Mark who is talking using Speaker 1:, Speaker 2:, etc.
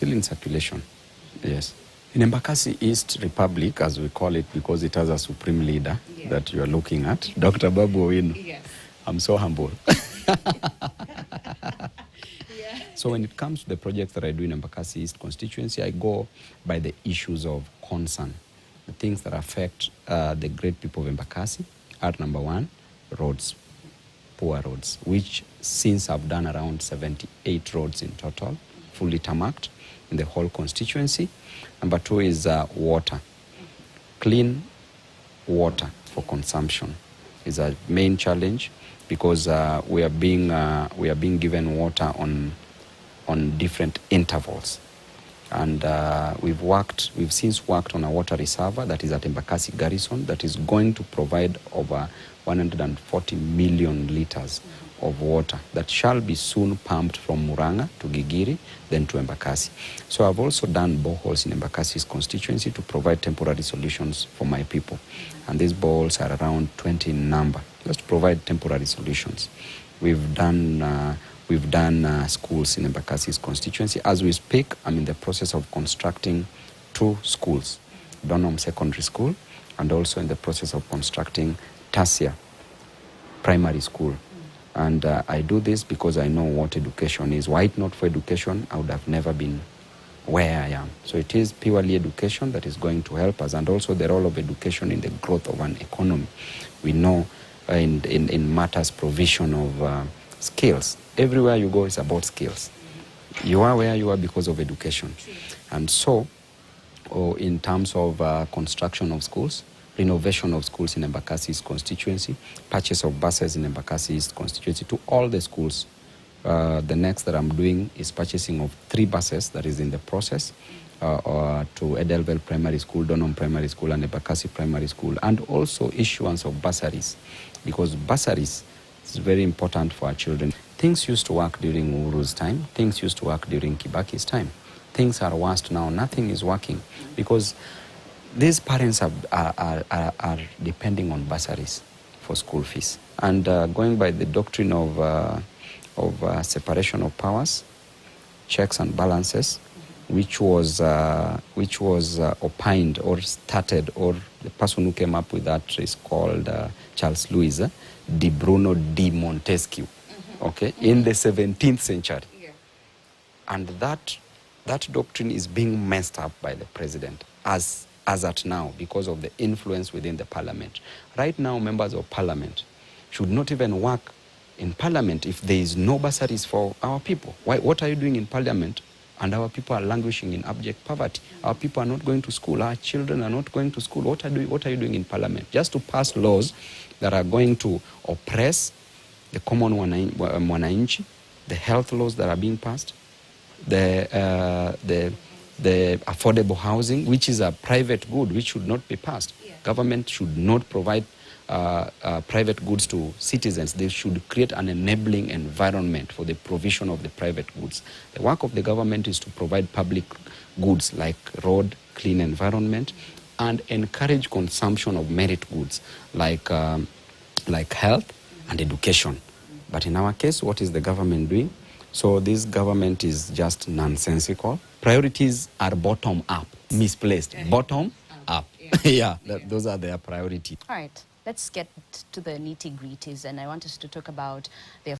Speaker 1: Still in circulation, yes. In Embakasi East Republic, as we call it, because it has a supreme leader that you are looking at, Dr. Babu Owino.
Speaker 2: Yes.
Speaker 1: I'm so humble.
Speaker 2: Yeah.
Speaker 1: So when it comes to the projects that I do in Embakasi East constituency, I go by the issues of concern. The things that affect the great people of Embakasi are, number one, roads, poor roads, which since I've done around 78 roads in total, fully tarmacked in the whole constituency. Number two is water. Clean water for consumption is a main challenge, because we are being given water on different intervals, and we've since worked on a water reservoir that is at Embakasi Garrison that is going to provide over 140 million liters of water that shall be soon pumped from Muranga to Gigiri, then to Embakasi. So I've also done boreholes in Embakasi's constituency to provide temporary solutions for my people. And these boreholes are around 20 in number, just to provide temporary solutions. We've done schools in Embakasi's constituency. As we speak, I'm in the process of constructing 2 schools, Donholm Secondary School, and also in the process of constructing Tasia Primary School. And I do this because I know what education is. Were it not for education, I would have never been where I am. So it is purely education that is going to help us, and also the role of education in the growth of an economy. We know in matters provision of skills. Everywhere you go is about skills. You are where you are because of education. And so, in terms of construction of schools, renovation of schools in Embakasi's constituency, purchase of buses in Embakasi's constituency to all the schools. The next that I'm doing is purchasing of 3 buses that is in the process to Edelwell Primary School, Donholm Primary School, and Embakasi Primary School, and also issuance of bursaries, because bursaries is very important for our children. Things used to work during Uhuru's time. Things used to work during Kibaki's time. Things are worse now. Nothing is working because these parents are depending on bursaries for school fees. And going by the doctrine of separation of powers, checks and balances, which was opined or started, or the person who came up with that is called Charles Louis de Bruno de Montesquieu, okay, in the 17th century.
Speaker 2: Yeah.
Speaker 1: And that doctrine is being messed up by the president as at now, because of the influence within the parliament. Right now, members of parliament should not even work in parliament if there is no bursaries for our people. What are you doing in parliament? And our people are languishing in abject poverty. Our people are not going to school. Our children are not going to school. What are you doing in parliament? Just to pass laws that are going to oppress the common mwananchi, the health laws that are being passed, the affordable housing, which is a private good, which should not be passed. Yeah. Government should not provide private goods to citizens. They should create an enabling environment for the provision of the private goods. The work of the government is to provide public goods like road, clean environment, and encourage consumption of merit goods like health and education. But in our case, what is the government doing? So this government is just nonsensical. Priorities are bottom up, misplaced. Bottom up. Yeah, those are their priorities.
Speaker 3: All right, let's get to the nitty-gritties, and I want us to talk about the